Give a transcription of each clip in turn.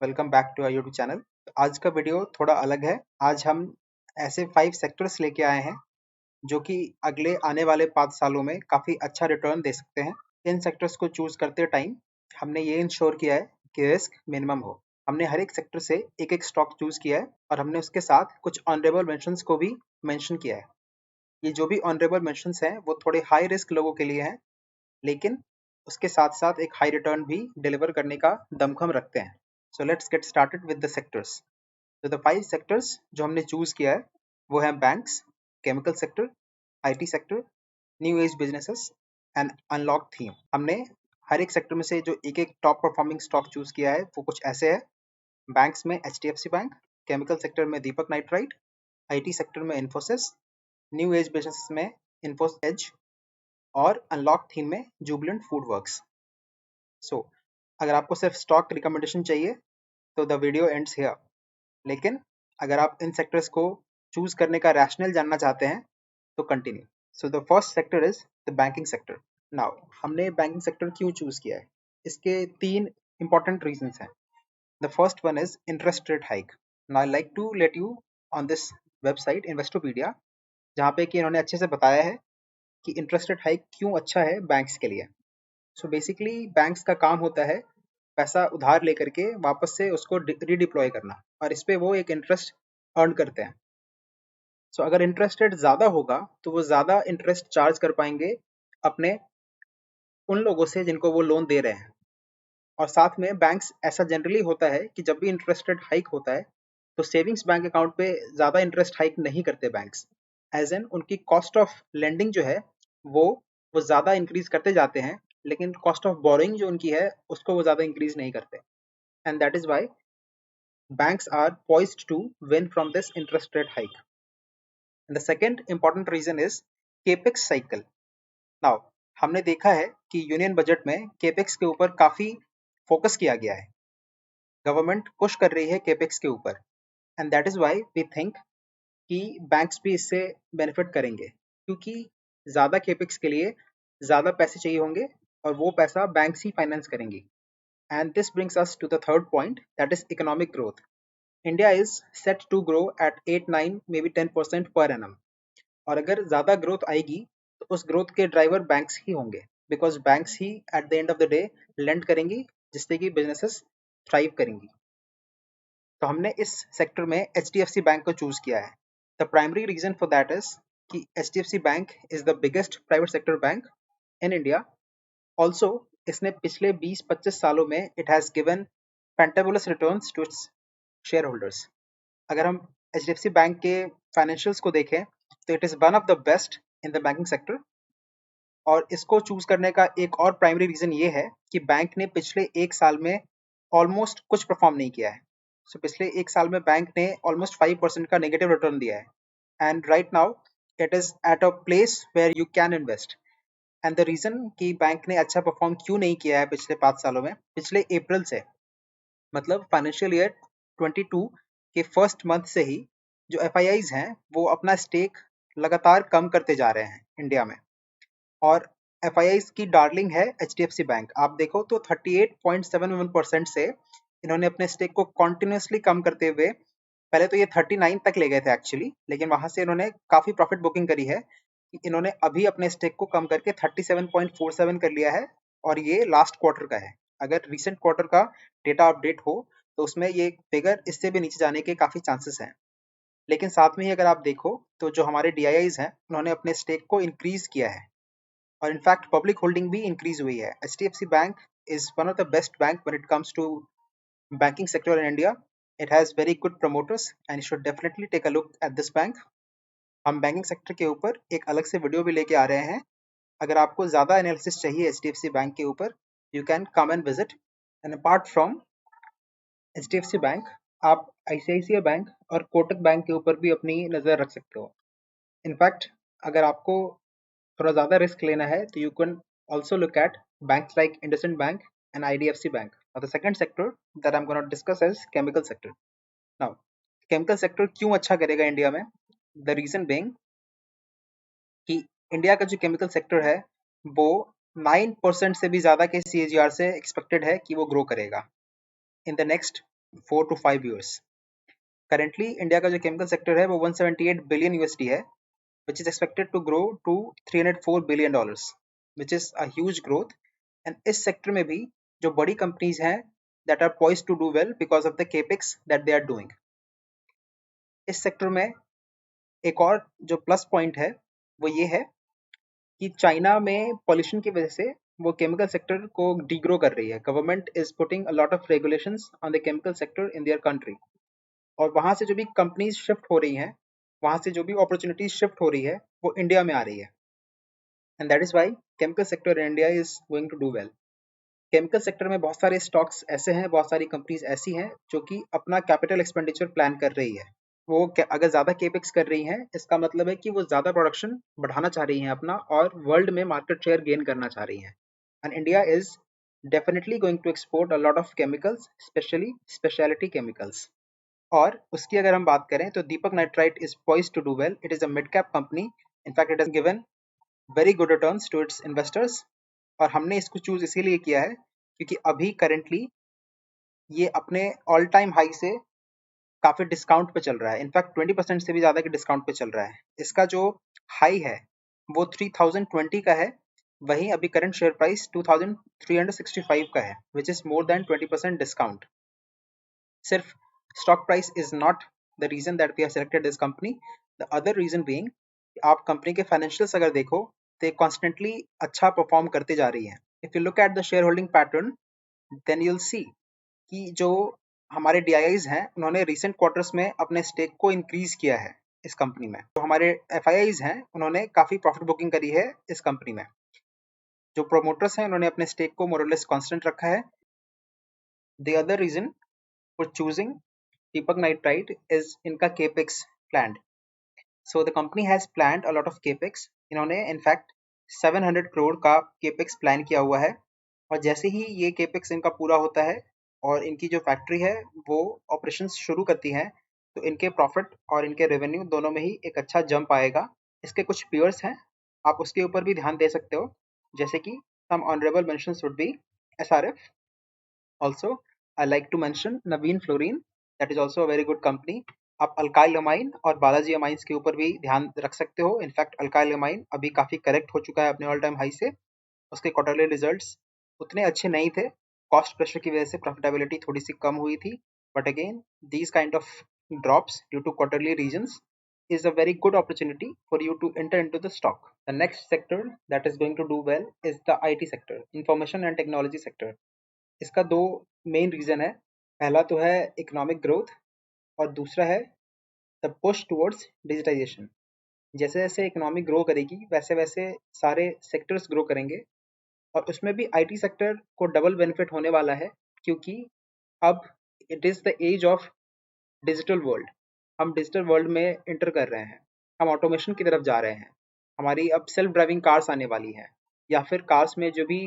Welcome back to our YouTube channel. आज का video थोड़ा अलग है। आज हम ऐसे 5 सेक्टर्स लेके आए हैं जो कि अगले आने वाले 5 सालों में काफ़ी अच्छा रिटर्न दे सकते हैं। इन सेक्टर्स को चूज़ करते टाइम हमने ये इंश्योर किया है कि रिस्क मिनिमम हो। हमने हर एक सेक्टर से एक-एक स्टॉक चूज़ किया है और हमने उसके साथ कुछ ऑनरेबल मेंशन्स को भी मेंशन किया है। ये जो भी ऑनरेबल मेंशन्स हैं वो थोड़े हाई रिस्क लोगों के लिए हैं, लेकिन उसके साथ-साथ एक हाई रिटर्न भी डिलीवर करने का दमखम रखते हैं। So let's get started with the sectors. तो द 5 सेक्टर्स जो हमने चूज़ किया है वो है banks, chemical sector, IT sector, new age businesses and unlock theme. हमने हर एक सेक्टर में से जो एक-एक टॉप परफॉर्मिंग स्टॉक चूज़ किया है वो कुछ ऐसे है। बैंक्स में एचडीएफसी बैंक, केमिकल सेक्टर में दीपक नाइट्राइट, आईटी सेक्टर में इन्फोसिस, न्यू एज बिजनेस में इन्फोस एज और अनलॉक थीम में जुबिलेंट फूड वर्क्स। सो अगर आपको सिर्फ स्टॉक रिकमेंडेशन चाहिए तो द वीडियो एंड्स हियर, लेकिन अगर आप इन सेक्टर्स को चूज करने का रैशनल जानना चाहते हैं तो continue. So the first sector is the banking sector. Now हमने बैंकिंग सेक्टर क्यों चूज किया है, इसके 3 इंपॉर्टेंट रीजंस हैं। The first one is interest rate hike. Now I like to let you on this website Investopedia, जहाँ पे कि इन्होंने अच्छे से बताया है कि इंटरेस्ट रेट हाइक क्यों अच्छा है बैंक्स के लिए। सो बेसिकली बैंक्स का काम होता है पैसा उधार लेकर के वापस से उसको रीडिप्लॉय करना, और इस पे वो एक इंटरेस्ट अर्न करते हैं। सो अगर इंटरेस्ट रेट ज़्यादा होगा तो वो ज़्यादा इंटरेस्ट चार्ज कर पाएंगे अपने उन लोगों से जिनको वो लोन दे रहे हैं। और साथ में बैंक्स, ऐसा जनरली होता है कि जब भी इंटरेस्ट रेट हाइक होता है तो सेविंग्स बैंक अकाउंट पे ज़्यादा इंटरेस्ट हाइक नहीं करते बैंक्स। एज एन उनकी कॉस्ट ऑफ लेंडिंग जो है वो वो ज़्यादा इंक्रीज करते जाते हैं, लेकिन कॉस्ट ऑफ बोरोइंग जो उनकी है उसको वो ज़्यादा इंक्रीज नहीं करते। And that is why banks are poised to win from this interest rate hike. And the second important reason is capex cycle. Now, हमने देखा है कि यूनियन बजट में capex के ऊपर काफी फोकस किया गया है। गवर्नमेंट पुश कर रही है capex के ऊपर, and that is why we think कि बैंक्स भी इससे बेनिफिट करेंगे, क्योंकि ज्यादा capex के लिए ज्यादा पैसे चाहिए होंगे और वो पैसा बैंक्स ही फाइनेंस करेंगी। And this brings us to the third point, that is economic growth. India is set to grow at 8, 9, maybe 10% per annum. और अगर ज़्यादा ग्रोथ आएगी तो उस ग्रोथ के ड्राइवर बैंक्स ही होंगे, बिकॉज बैंक्स ही at the end of the day lend करेंगी, जिससे कि बिजनेसेस थ्राइव करेंगी। तो हमने इस सेक्टर में एच बैंक को चूज किया है। The primary reason for that is कि H bank is the biggest private sector bank in India. Also इसने पिछले 20-25 सालों में it has given fantabulous returns to its shareholders. अगर हम एच बैंक के फाइनेंशियल्स को देखें तो it is one of the best in the banking sector. और इसको चूज करने का एक और प्राइमरी रीजन ये है कि बैंक ने पिछले 1 साल में ऑलमोस्ट कुछ परफॉर्म नहीं किया है। सो पिछले 1 साल में बैंक ने ऑलमोस्ट 5% का नेगेटिव रिटर्न दिया है, and right now it is at a place where you can invest. And the reason कि बैंक ने अच्छा परफॉर्म क्यों नहीं किया है पिछले 5 सालों में, पिछले अप्रैल से, मतलब फाइनेंशियल ईयर 22 के फर्स्ट मंथ से ही जो एफ हैं वो अपना स्टेक लगातार कम करते जा रहे हैं इंडिया में। और एफ की डार्लिंग है एच बैंक। आप देखो तो 38.71% से इन्होंने अपने स्टेक को कॉन्टिन्यूसली कम करते हुए, पहले तो ये 39 तक ले गए थे एक्चुअली, लेकिन वहां से इन्होंने काफी प्रॉफिट बुकिंग करी है कि इन्होंने अभी अपने स्टेक को कम करके 37.47 कर लिया है, और ये लास्ट क्वार्टर का है। अगर रिसेंट क्वार्टर का डेटा अपडेट हो तो उसमें ये फिगर इससे भी नीचे जाने के काफी चांसेस हैं। लेकिन साथ में ही अगर आप देखो तो जो हमारे डी हैं उन्होंने अपने स्टेक को इंक्रीज किया है, और इनफैक्ट पब्लिक होल्डिंग भी इंक्रीज हुई है। H bank is one of the best bank when it comes to banking sector in India. It has very good promoters and you should definitely take a look at this bank. हम banking sector के ऊपर एक अलग से video भी लेके आ रहे हैं। अगर आपको ज़्यादा एनालिसिस चाहिए एच बैंक के ऊपर, you can come and visit. And apart from H bank, आप ICICI बैंक और कोटक बैंक के ऊपर भी अपनी नज़र रख सकते हो। इनफैक्ट अगर आपको थोड़ा ज़्यादा रिस्क लेना है तो you can also look at banks like IndusInd bank and IDFC bank. और the second sector that I am gonna discuss is chemical sector. Now chemical sector क्यों अच्छा करेगा इंडिया में? द रीजन बीइंग कि इंडिया का जो केमिकल सेक्टर है वो 9% से भी ज़्यादा के CAGR से एक्सपेक्टेड है कि वो ग्रो करेगा in the next 4 to 5 years. Currently India का जो केमिकल सेक्टर है वो 178 बिलियन यूएसडी है, which is expected to grow to $304 billion, which is a huge growth. And इस सेक्टर में भी जो बड़ी कंपनीज हैं that are poised to do well because of the capex that they are doing. इस sector में एक और जो प्लस पॉइंट है वो ये है कि चाइना में पॉल्यूशन की वजह से वो केमिकल सेक्टर को डिग्रो कर रही है. Government is putting a lot of regulations on the chemical sector in their country, और वहां से जो भी कंपनीज शिफ्ट हो रही हैं, वहां से जो भी अपॉर्चुनिटीज शिफ्ट हो रही है वो इंडिया में आ रही है. And that is why chemical sector in India is going to do well. Chemical sector में बहुत सारे स्टॉक्स ऐसे हैं, बहुत सारी कंपनीज ऐसी हैं जो कि अपना कैपिटल एक्सपेंडिचर प्लान कर रही है. वो अगर ज़्यादा केपेक्स कर रही हैं, इसका मतलब है कि वो ज़्यादा प्रोडक्शन बढ़ाना चाह रही हैं अपना, और वर्ल्ड में मार्केट शेयर गेन करना चाह रही हैं. And India is definitely going to export a lot of chemicals, specially speciality chemicals. और उसकी अगर हम बात करें तो Deepak Nitrite is poised to do well. It is a mid cap company. In fact it has given very good returns to its investors. और हमने इसको चूज इसीलिए किया है क्योंकि अभी करेंटली ये अपने ऑल टाइम हाई से काफ़ी डिस्काउंट पे चल रहा है. इनफैक्ट 20% से भी ज़्यादा के डिस्काउंट पे चल रहा है. इसका जो हाई है वो 3020 का है, वहीं अभी करंट शेयर प्राइस 2365 का है, which is more than 20% discount. सिर्फ stock price is not the reason that we have selected this company. The other reason being, आप कंपनी के फाइनेंशियल्स अगर देखो तो कॉन्स्टेंटली अच्छा परफॉर्म करते जा रही है. If you look at the share holding pattern, then you'll see कि जो हमारे DIIs हैं उन्होंने रिसेंट क्वार्टर्स में अपने स्टेक को इंक्रीज किया है इस कंपनी में. तो हमारे FIIs हैं उन्होंने काफ़ी प्रॉफिट बुकिंग करी है इस कंपनी में. जो प्रोमोटर्स हैं उन्होंने अपने स्टेक को मोर और लेस कांस्टेंट रखा है. The other reason for choosing Deepak Nitrite is इनका capex plan. So the company has planned a lot of capex. इन्होंने इनफैक्ट 700 करोड़ का केपेक्स प्लान किया हुआ है, और जैसे ही ये केपेक्स इनका पूरा होता है और इनकी जो फैक्ट्री है वो ऑपरेशंस शुरू करती हैं, तो इनके प्रॉफिट और इनके रेवेन्यू दोनों में ही एक अच्छा जंप आएगा. इसके कुछ पीयर्स हैं, आप उसके ऊपर भी ध्यान दे सकते हो, जैसे कि some honourable mentions would be SRF. Also I like to mention Navin Fluorine, that is also a very good company. आप अल्काइल अमाइन और बालाजी अमाइंस के ऊपर भी ध्यान रख सकते हो. इनफैक्ट अल्काइल अमाइन अभी काफ़ी करेक्ट हो चुका है अपने ऑल टाइम हाई से. उसके क्वार्टरली रिजल्ट्स उतने अच्छे नहीं थे, कॉस्ट प्रेशर की वजह से प्रॉफिटेबिलिटी थोड़ी सी कम हुई थी. But again these kind of drops due to quarterly reasons is a very good opportunity for you to enter into the stock. The next sector that is going to do well is the IT sector, information and technology sector. इसका दो main reason है. पहला तो है economic growth, और दूसरा है the push towards digitisation. जैसे जैसे इकोनॉमी ग्रो करेगी वैसे वैसे सारे सेक्टर्स ग्रो करेंगे, और उसमें भी IT सेक्टर को डबल बेनिफिट होने वाला है, क्योंकि अब it is the age of digital world. हम डिजिटल वर्ल्ड में इंटर कर रहे हैं, हम ऑटोमेशन की तरफ जा रहे हैं. हमारी अब सेल्फ ड्राइविंग कार्स आने वाली हैं, या फिर कार्स में जो भी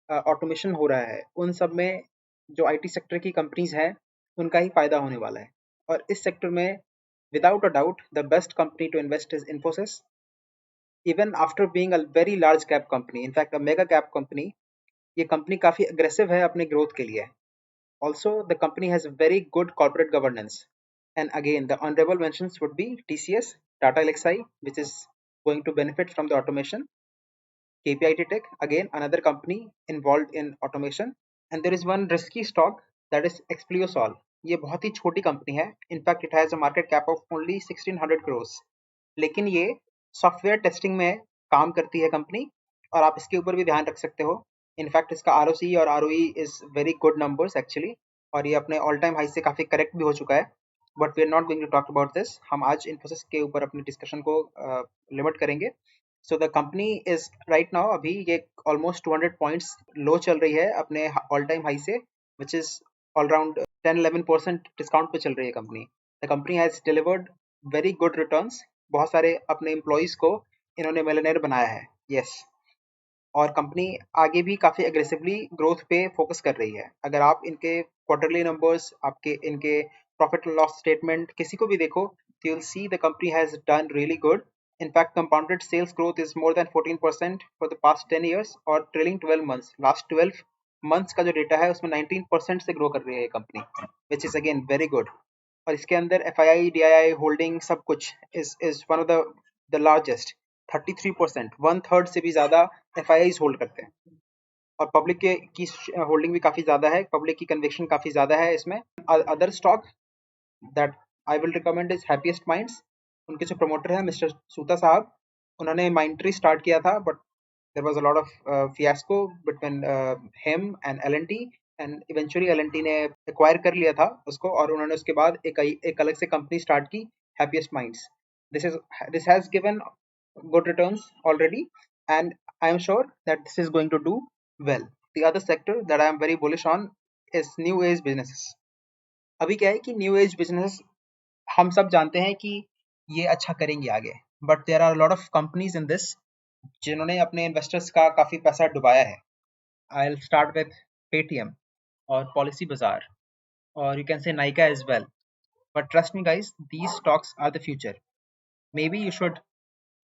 ऑटोमेशन हो रहा है उन सब में जो IT सेक्टर की कंपनीज हैं उनका ही फायदा होने वाला है. और इस सेक्टर में without a doubt the best company to invest is Infosys. Even after being a very large cap company, in fact a mega cap company, ये कंपनी काफ़ी अग्रेसिव है अपने ग्रोथ के लिए. Also, the company has very good corporate governance. And again, the honorable mentions would be TCS, Tata Elxsi, which is going to benefit from the automation. KPIT Tech, again, another company involved in automation. And there is one risky stock, that is Expliosol. ये बहुत ही छोटी company है. In fact it has a market cap of only 1600 crores. लेकिन ये software testing में काम करती है कंपनी, और आप इसके ऊपर भी ध्यान रख सकते हो. इनफैक्ट इसका ROC और ROE is very good numbers actually, और ये अपने ऑल टाइम हाई से काफ़ी करेक्ट भी हो चुका है. But we are not going to talk about this. हम आज इन्फोसिस के ऊपर अपनी डिस्कशन को लिमिट करेंगे. सो the company is right now, अभी ये ऑलमोस्ट 200 पॉइंट्स लो चल रही है अपने ऑल टाइम हाई से, which is all around 10-11% discount पे चल रही है company. The company has delivered very good returns. बहुत सारे अपने एम्प्लॉयज़ को इन्होंने मिलियनेयर बनाया है. यस. और कंपनी आगे भी काफ़ी एग्रेसिवली ग्रोथ पे फोकस कर रही है. अगर आप इनके क्वार्टरली नंबर्स, आपके इनके प्रॉफिट लॉस स्टेटमेंट किसी को भी देखो, तो you'll see the company has done really good. In fact, compounded sales growth is more than 14% for the past 10 years or trailing 12 months. Last 12 months का जो डेटा है उसमें 19% से ग्रो कर रही है ये company, which is again very good. और इसके अंदर FII DII होल्डिंग सब कुछ is one of the largest, 33%, one third से भी ज्यादा FIIs होल्ड करते हैं। और पब्लिक के की होल्डिंग भी काफी ज्यादा है, पब्लिक की कन्विक्शन काफी ज्यादा है इसमें। Other stock that I will recommend is happiest minds. उनके जो प्रमोटर हैं मिस्टर सूता साहब, उन्होंने माइंट्री स्टार्ट किया था, but there was a lot of fiasco between him and L&T, and eventually L&T ने acquire कर लिया था उसको, और उन्होंने उसके बाद एक अलग से कंपनी स्टार्ट की, Happiest Minds. This has given good returns already, and I am sure that this is going to do well. The other sector that I am very bullish on is new age businesses. अभी क्या है कि new age business हम सब जानते हैं कि ये अच्छा करेंगे आगे, but there are lot of companies in this जिन्होंने अपने इन्वेस्टर्स का काफी पैसा डुबाया है। I will start with Paytm और पॉलिसी बाजार, और you can say Nykaa as well. But trust me guys, these stocks are the future. Maybe you should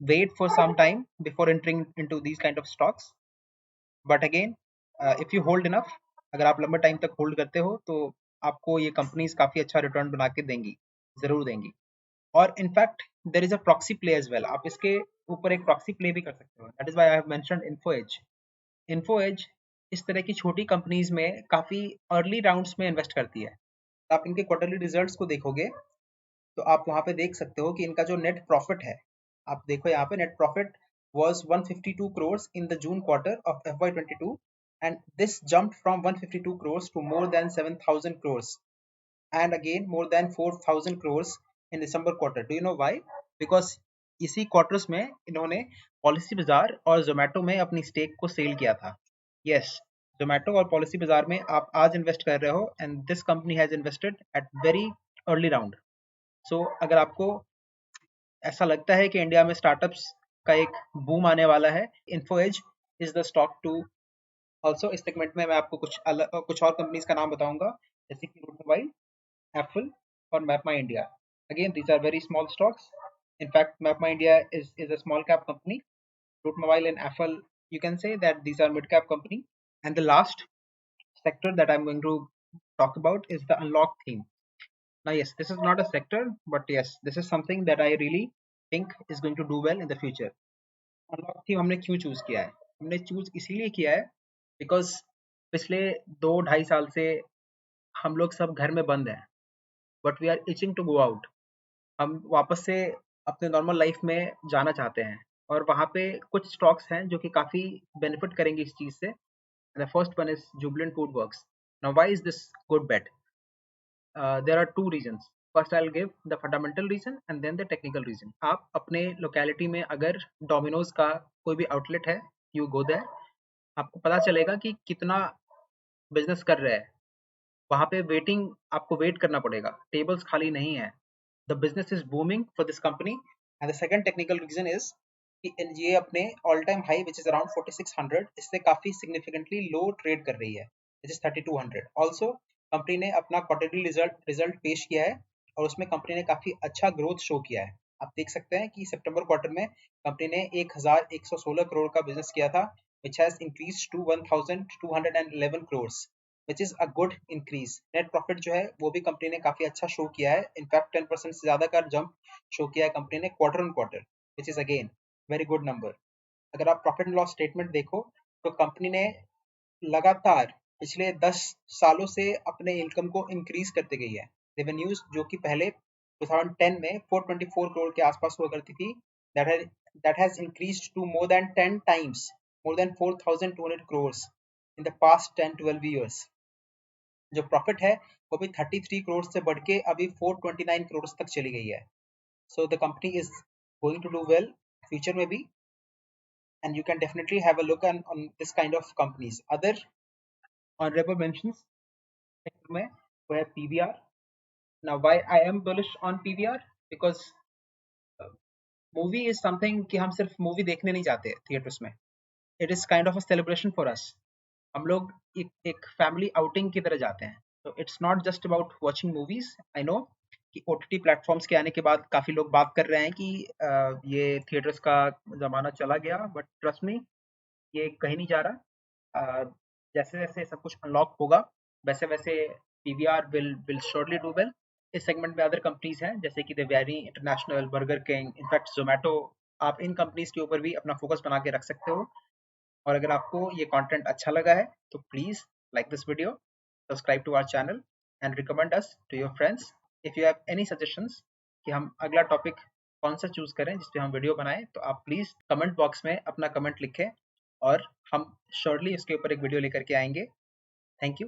wait for some time before entering into these kind of stocks. But again, if you hold enough, अगर आप लंबे time तक hold करते हो तो आपको ये companies काफी अच्छा रिटर्न बना के देंगी, जरूर देंगी। और in fact there is a proxy play as well, आप इसके ऊपर एक प्रॉक्सी प्ले भी कर सकते हो। That is why I have mentioned Info Edge. Info Edge इस तरह की छोटी कंपनीज में काफी अर्ली राउंड्स में इन्वेस्ट करती है। आप इनके क्वार्टरली रिजल्ट्स को देखोगे तो आप वहां पे देख सकते हो कि इनका जो नेट प्रॉफिट है, आप देखो यहाँ पे net profit was 152 crores in the June quarter of FY22, and this jumped from 152 crores to more than 7,000 crores, and again more than 4,000 crores in December quarter. Do you know why? Because इसी quarters में इन्होंने policy Bazaar और जोमेटो में अपनी stake को cell किया था। Yes, Zomato और पॉलिसी बाजार में आप आज इन्वेस्ट कर रहे हो, and this company has invested at very early round. So अगर आपको ऐसा लगता है कि इंडिया में स्टार्टअप्स का एक बूम आने वाला है, Info Edge is the stock to. Also इस सेगमेंट में मैं आपको कुछ और कंपनीज का नाम बताऊंगा, जैसे कि रूट मोबाइल, एप्पल और MapMyIndia. Again these are very small stocks. In fact, MapMyIndia is a small cap company. Root Mobile and Apple, you can say that these are mid cap company. And the last sector that I'm going to talk about is the unlock theme. Now, yes, this is not a sector, but yes, this is something that I really think is going to do well in the future. Unlock theme हमने क्यों choose किया है? हमने choose इसीलिए किया है because पिछले 2-2.5 साल से हम लोग सब घर में बंद हैं, but we are itching to go out. हम वापस से अपने नॉर्मल लाइफ में जाना चाहते हैं, और वहाँ पे कुछ स्टॉक्स हैं जो कि काफ़ी बेनिफिट करेंगे इस चीज़ से। The first one is Jubilant Food Works. Now why is this good bet? There are two reasons. First I will give the fundamental reason and then the technical reason. आप अपने लोकेलिटी में अगर Domino's का कोई भी outlet है, you go there, आपको पता चलेगा कि कितना बिजनेस कर रहा है। वहाँ पे वेटिंग, आपको वेट करना पड़ेगा, टेबल्स खाली नहीं है। The business is booming for this company. And the second technical reason is कि ये अपने all time high which is around 4600, इससे काफी सिग्निफिकेंटली लो ट्रेड कर रही है, विच इज 3200। ऑल्सो कंपनी ने अपना क्वार्टरली रिजल्ट पेश किया है, और उसमें कंपनी ने काफी अच्छा ग्रोथ शो किया है। आप देख सकते हैं कि सितंबर क्वार्टर में कंपनी ने 1116 करोड़ का बिजनेस किया था, which has increased to 1211 crores, which is a good increase. Net profit जो है वो भी कंपनी ने काफी अच्छा शो किया है, इनफैक्ट 10% से ज्यादा का जंप शो किया है कंपनी ने quarter on quarter, which is again very good number. अगर आप प्रॉफिट एंड लॉस स्टेटमेंट देखो तो कंपनी ने लगातार पिछले 10 सालों से अपने इनकम को इंक्रीज करते गई है। रेवेन्यूज जो कि पहले 2010 में 424 करोड़ के आसपास हुआ करती थी, that has increased to more than 10 times, more than 4,200 crores in the past 10-12 years. जो प्रॉफिट है वो भी 33 करोड़ से बढ़ के अभी 429 करोड़ तक चली गई है। So the company is going to do well future में भी, and you can definitely have a look on this kind of companies. Other honorable mentions में वो है PVR. Now why I am bullish on PVR? Because movie is something कि हम सिर्फ movie देखने नहीं जाते थिएटर्स में, it is kind of a celebration for us. हम लोग एक फैमिली आउटिंग की तरह जाते हैं, तो it's not just about watching movies. I know कि OTT प्लेटफॉर्म्स के आने के बाद काफ़ी लोग बात कर रहे हैं कि ये थिएटर्स का ज़माना चला गया, बट ट्रस्ट मी, ये कहीं नहीं जा रहा। जैसे जैसे सब कुछ अनलॉक होगा वैसे वैसे PVR will surely do well. इस सेगमेंट में अदर कंपनीज हैं जैसे कि Devyani international, Burger King, in fact Zomato. आप इन कंपनीज के ऊपर भी अपना फोकस बना के रख सकते हो। और अगर आपको ये कंटेंट अच्छा लगा है तो please like this video, subscribe to our channel and recommend us to your friends. If you have any suggestions कि हम अगला टॉपिक कौन सा चूज करें जिस पे हम वीडियो बनाएं, तो आप प्लीज कमेंट बॉक्स में अपना कमेंट लिखें और हम श्योरली इसके ऊपर एक वीडियो लेकर के आएंगे। Thank you.